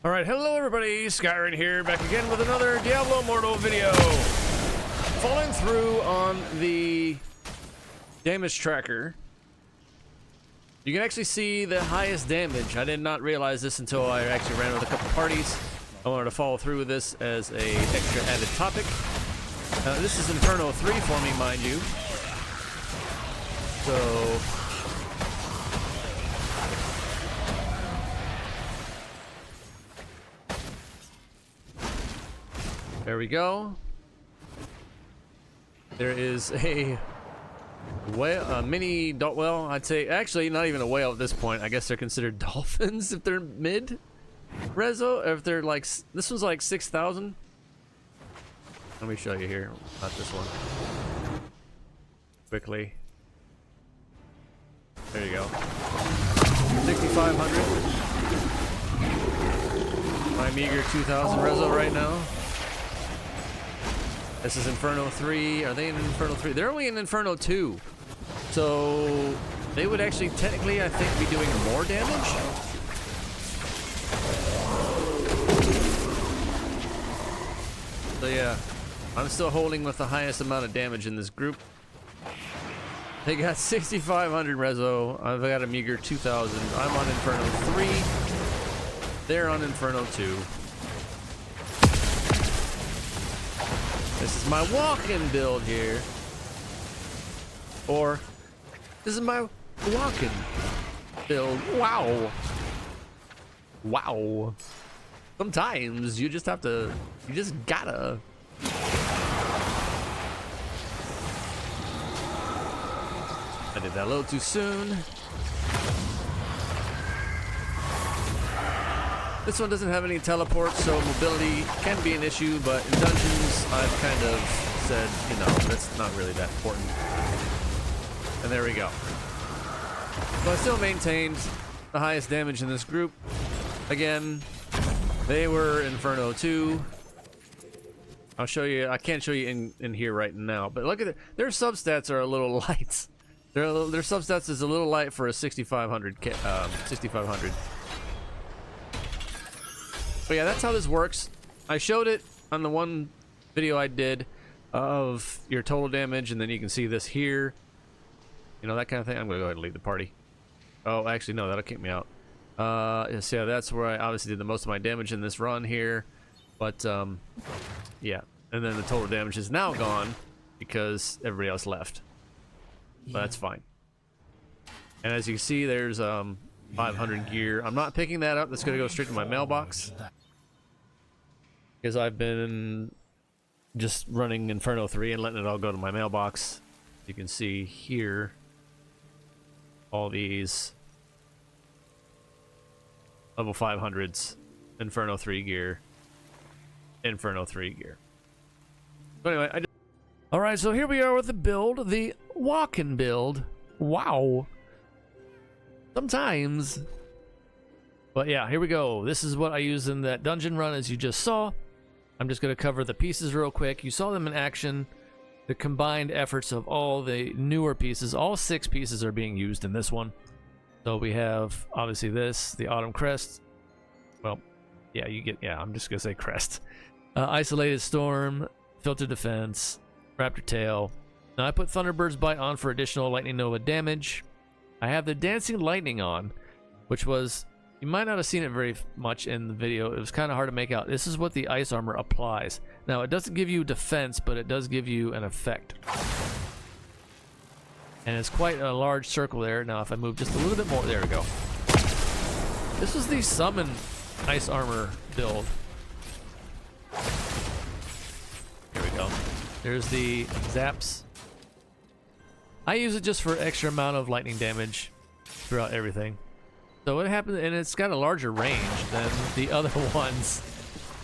Alright, hello everybody, Skyrim here, back again with another Diablo Immortal video. Following through on the damage tracker, you can actually see the highest damage. I did not realize this until I actually ran with a couple parties. I wanted to follow through with this as a extra added topic. This is Inferno 3 for me, mind you. So there we go. There is a whale, a mini well, I'd say actually not even a whale at this point. I guess they're considered dolphins if they're mid reso. If they're like, this was like 6,000. Let me show you here, not this one. Quickly. There you go. 6,500. My meager 2,000 reso right now. This is Inferno 3. Are they in Inferno 3? They're only in Inferno 2. So they would actually technically, I think, be doing more damage. So yeah, I'm still holding with the highest amount of damage in this group. They got 6,500 reso. I've got a meager 2,000. I'm on Inferno 3. They're on Inferno 2. This is my Walken build here. Or, this is my Walken build. Wow. Wow. Sometimes you just have to, you just gotta. I did that a little too soon. This one doesn't have any teleports, so mobility can be an issue, but in dungeons, I've kind of said, you know, that's not really that important. And there we go. So I still maintained the highest damage in this group. Again, they were Inferno 2. I'll show you, I can't show you in here right now, but look at it. Their substats are a little light. Their substats is a little light for a 6,500. 6,500. But yeah, that's how this works. I showed it on the one video I did of your total damage, and then you can see this here. You know, that kind of thing. I'm gonna go ahead and leave the party. Oh, actually, no, that'll kick me out. So yeah, that's where I obviously did the most of my damage in this run here. But yeah, and then the total damage is now gone because everybody else left. But that's fine. And as you can see, there's 500 gear. I'm not picking that up. That's gonna go straight to my mailbox. Because I've been just running Inferno 3 and letting it all go to my mailbox. You can see here all these level 500s, Inferno 3 gear, Inferno 3 gear. But anyway, alright, so here we are with the build, the Walken build. Wow. Sometimes. But yeah, here we go. This is what I used in that dungeon run, as you just saw. I'm just going to cover the pieces real quick. You saw them in action. The combined efforts of all the newer pieces. All 6 pieces are being used in this one. So we have, obviously, this, the Autumn Crest. Well, yeah, you get, yeah, I'm just going to say Crest. Isolated Storm, Filter Defense, Raptor Tail. Now, I put Thunderbird's Bite on for additional Lightning Nova damage. I have the Dancing Lightning on, which was, you might not have seen it very much in the video. It was kind of hard to make out. This is what the ice armor applies. Now, it doesn't give you defense, but it does give you an effect. And it's quite a large circle there. Now, if I move just a little bit more, there we go. This is the summon ice armor build. Here we go. There's the zaps. I use it just for extra amount of lightning damage throughout everything. So what happened, and it's got a larger range than the other ones,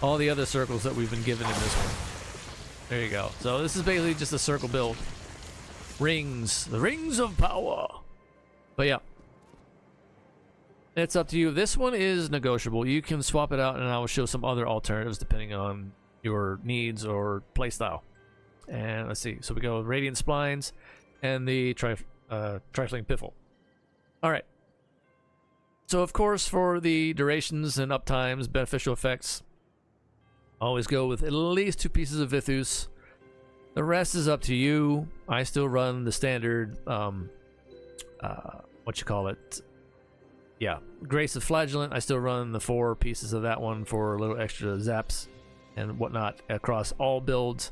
all the other circles that we've been given in this one. There you go. So this is basically just a circle build. Rings, the rings of power. But yeah, it's up to you. This one is negotiable. You can swap it out, and I will show some other alternatives depending on your needs or playstyle. And let's see. So we go with Radiant Splines and the Trifling Piffle. All right. So of course, for the durations and uptimes, beneficial effects, always go with at least 2 pieces of Vithus. The rest is up to you. I still run the standard, what you call it? Yeah, Grace of Flagellant. I still run the 4 pieces of that one for a little extra zaps and whatnot across all builds.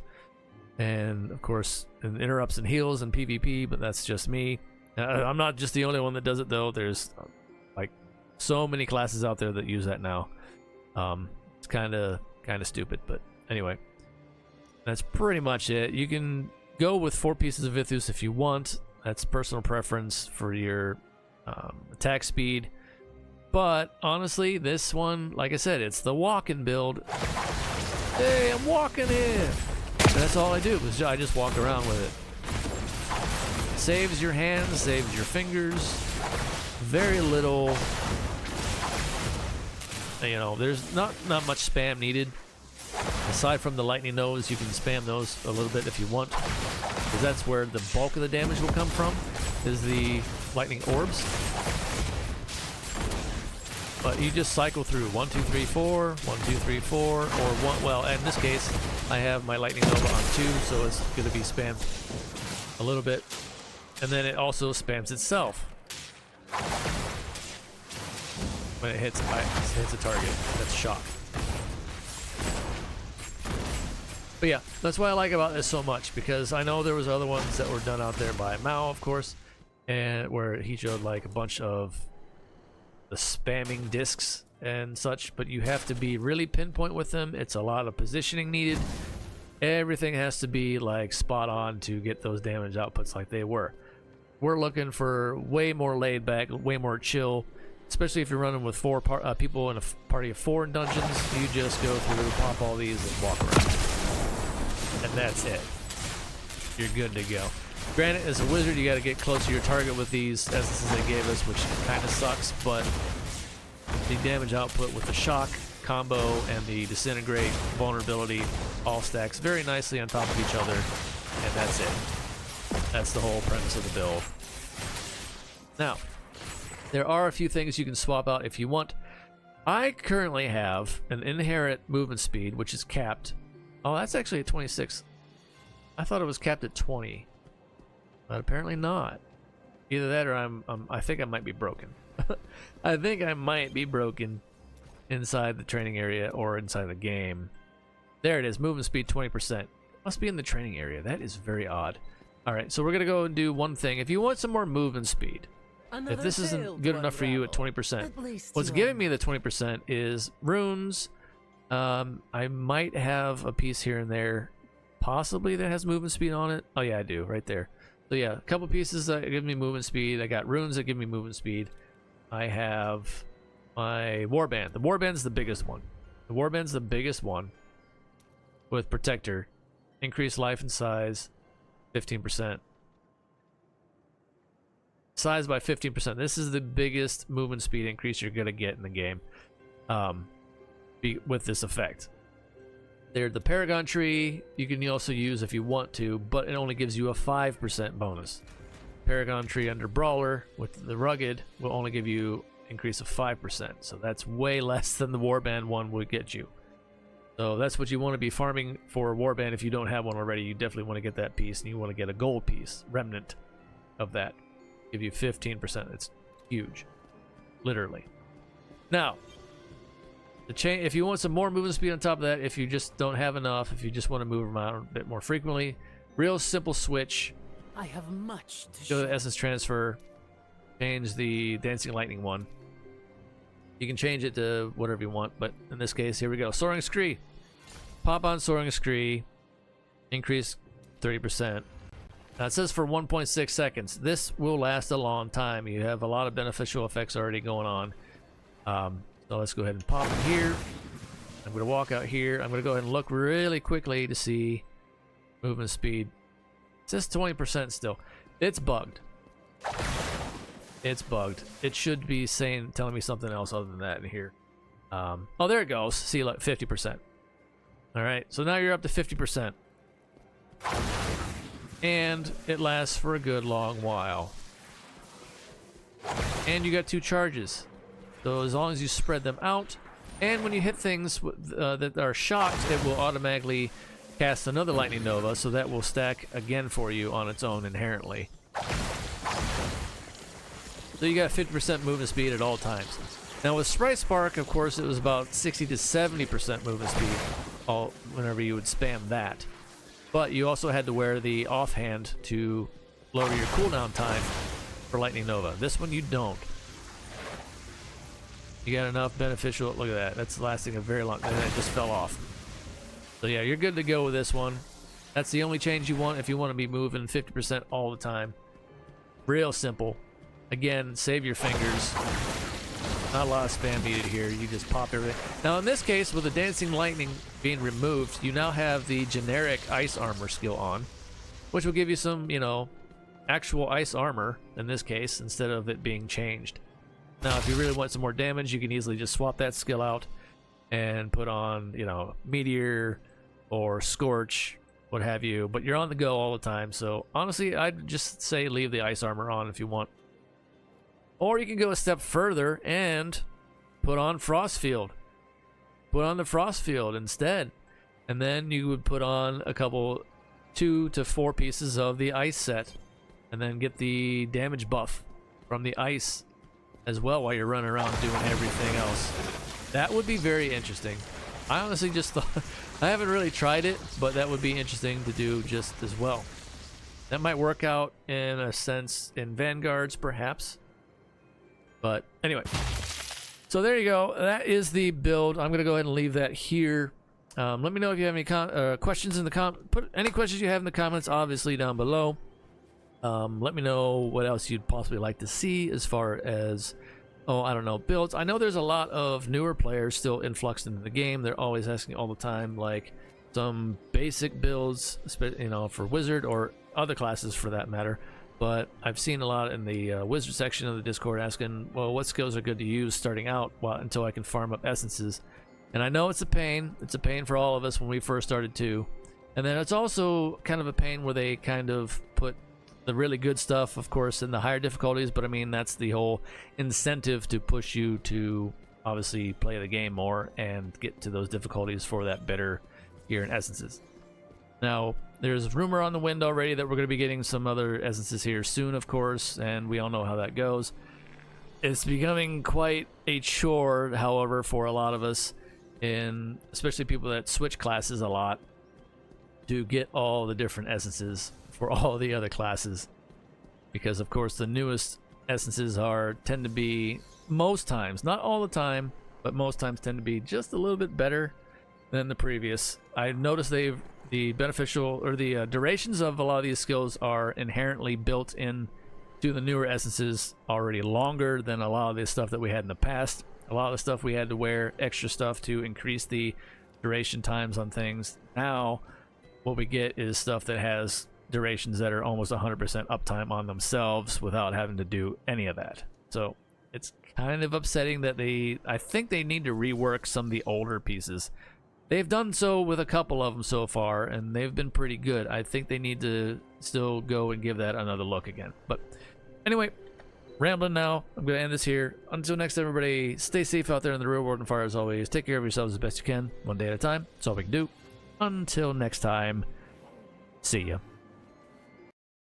And of course, interrupts and heals and PvP, but that's just me. I'm not just the only one that does it though. There's like so many classes out there that use that now. It's kind of stupid, but anyway, that's pretty much it. You can go with 4 pieces of Vithus if you want. That's personal preference for your attack speed. But honestly, this one, like I said, it's the Walken build. Hey, I'm walking in. And that's all I do, is I just walk around with it. Saves your hands, saves your fingers. Very little, you know, there's not much spam needed. Aside from the lightning nose, you can spam those a little bit if you want, because that's where the bulk of the damage will come from, is the lightning orbs. But you just cycle through 1, 2, 3, 4, 1, 2, 3, 4, or 1. Well, in this case, I have my lightning nova on 2, so it's going to be spammed a little bit, and then it also spams itself when it hits a target that's shocked. But yeah, that's why I like about this so much, because I know there was other ones that were done out there by Mao, of course, and where he showed like a bunch of the spamming discs and such, but you have to be really pinpoint with them. It's a lot of positioning needed. Everything has to be like spot on to get those damage outputs like they were. We're looking for way more laid back, way more chill, especially if you're running with 4 people in a party of 4 in dungeons. You just go through, pop all these, and walk around, and that's it. You're good to go. Granted, as a wizard, you got to get close to your target with these essences they gave us, which kind of sucks, but the damage output with the shock combo and the disintegrate vulnerability all stacks very nicely on top of each other, and that's it. That's the whole premise of the build. Now, there are a few things you can swap out if you want. I currently have an inherent movement speed, which is capped. Oh, that's actually at 26. I thought it was capped at 20. But apparently not. Either that, or I think I might be broken. I think I might be broken inside the training area or inside the game. There it is, movement speed 20%. Must be in the training area. That is very odd. Alright, so we're going to go and do one thing. If you want some more movement speed, if this isn't good enough for you at 20%, what's giving me the 20% is runes. I might have a piece here and there, possibly, that has movement speed on it. Oh yeah, I do, right there. So yeah, a couple pieces that give me movement speed. I got runes that give me movement speed. I have my warband. The warband's the biggest one. The warband's the biggest one with protector. Increase life and size 15%. Size by 15%. This is the biggest movement speed increase you're gonna get in the game with this effect. There's the Paragon tree you can also use if you want to, but it only gives you a 5% bonus. Paragon tree under Brawler with the Rugged will only give you increase of 5%, so that's way less than the Warband one would get you. So that's what you want to be farming for Warband. If you don't have one already, you definitely want to get that piece, and you want to get a gold piece, remnant of that. Give you 15%. It's huge, literally. Now, if you want some more movement speed on top of that, if you just don't have enough, if you just want to move around a bit more frequently, real simple switch. I have much to go to Essence Transfer, change the Dancing Lightning one. You can change it to whatever you want, but in this case, here we go. Soaring Scree. Pop on Soaring Scree, increase 30%. Now it says for 1.6 seconds. This will last a long time. You have a lot of beneficial effects already going on. So let's go ahead and pop it here. I'm going to walk out here. I'm going to go ahead and look really quickly to see movement speed. It says 20% still. It's bugged. It's bugged. It should be telling me something else other than that in here. Oh, there it goes. See, like 50%. All right, so now you're up to 50%. And it lasts for a good long while. And you got 2 charges. So as long as you spread them out, and when you hit things that are shocked, it will automatically cast another Lightning Nova, so that will stack again for you on its own inherently. So you got 50% movement speed at all times. Now with Sprite Spark, of course, it was about 60 to 70% movement speed whenever you would spam that. But you also had to wear the offhand to lower your cooldown time for Lightning Nova. This one you don't. You got enough beneficial. Look at that. That's lasting a very long time. And it just fell off. So yeah, you're good to go with this one. That's the only change you want if you want to be moving 50% all the time. Real simple. Again, save your fingers. Not a lot of spam needed here. You just pop everything. Now in this case, with the Dancing Lightning being removed, you now have the generic Ice Armor skill on, which will give you some, you know, actual ice armor in this case, instead of it being changed. Now, if you really want some more damage, you can easily just swap that skill out and put on, you know, Meteor or Scorch, what have you. But you're on the go all the time, so honestly, I'd just say leave the ice armor on if you want. Or you can go a step further and put on Frost Field. Put on the Frost Field instead. And then you would put on a couple, 2 to 4 pieces of the ice set. And then get the damage buff from the ice as well while you're running around doing everything else. That would be very interesting. I honestly just thought, I haven't really tried it, but that would be interesting to do just as well. That might work out in a sense in Vanguards, perhaps. But anyway, so there you go. That is the build. I'm going to go ahead and leave that here. Let me know if you have any questions in the put any questions you have in the comments, obviously, down below. Let me know what else you'd possibly like to see as far as, oh, I don't know, builds. I know there's a lot of newer players still influxed into the game. They're always asking all the time, like, some basic builds, you know, for Wizard or other classes for that matter. But I've seen a lot in the Wizard section of the Discord asking, well, what skills are good to use starting out until I can farm up essences. And I know it's a pain. It's a pain for all of us when we first started too. And then it's also kind of a pain where they kind of put the really good stuff, of course, in the higher difficulties, but I mean, that's the whole incentive to push you to obviously play the game more and get to those difficulties for that better gear and essences. Now, there's rumor on the wind already that we're going to be getting some other essences here soon, of course, and we all know how that goes. It's becoming quite a chore, however, for a lot of us, especially people that switch classes a lot, to get all the different essences for all the other classes, because of course the newest essences tend to be, most times, not all the time, but most times tend to be just a little bit better than the previous. I've noticed the beneficial or the durations of a lot of these skills are inherently built in to the newer essences already longer than a lot of the stuff that we had in the past. A lot of the stuff we had to wear extra stuff to increase the duration times on things. Now what we get is stuff that has durations that are almost 100% uptime on themselves without having to do any of that. So it's kind of upsetting that I think they need to rework some of the older pieces. They've done so with a couple of them so far, and they've been pretty good. I think they need to still go and give that another look again. But anyway, rambling now. I'm going to end this here. Until next, everybody, stay safe out there in the real world and fire as always. Take care of yourselves as best you can, one day at a time. That's all we can do. Until next time, see ya.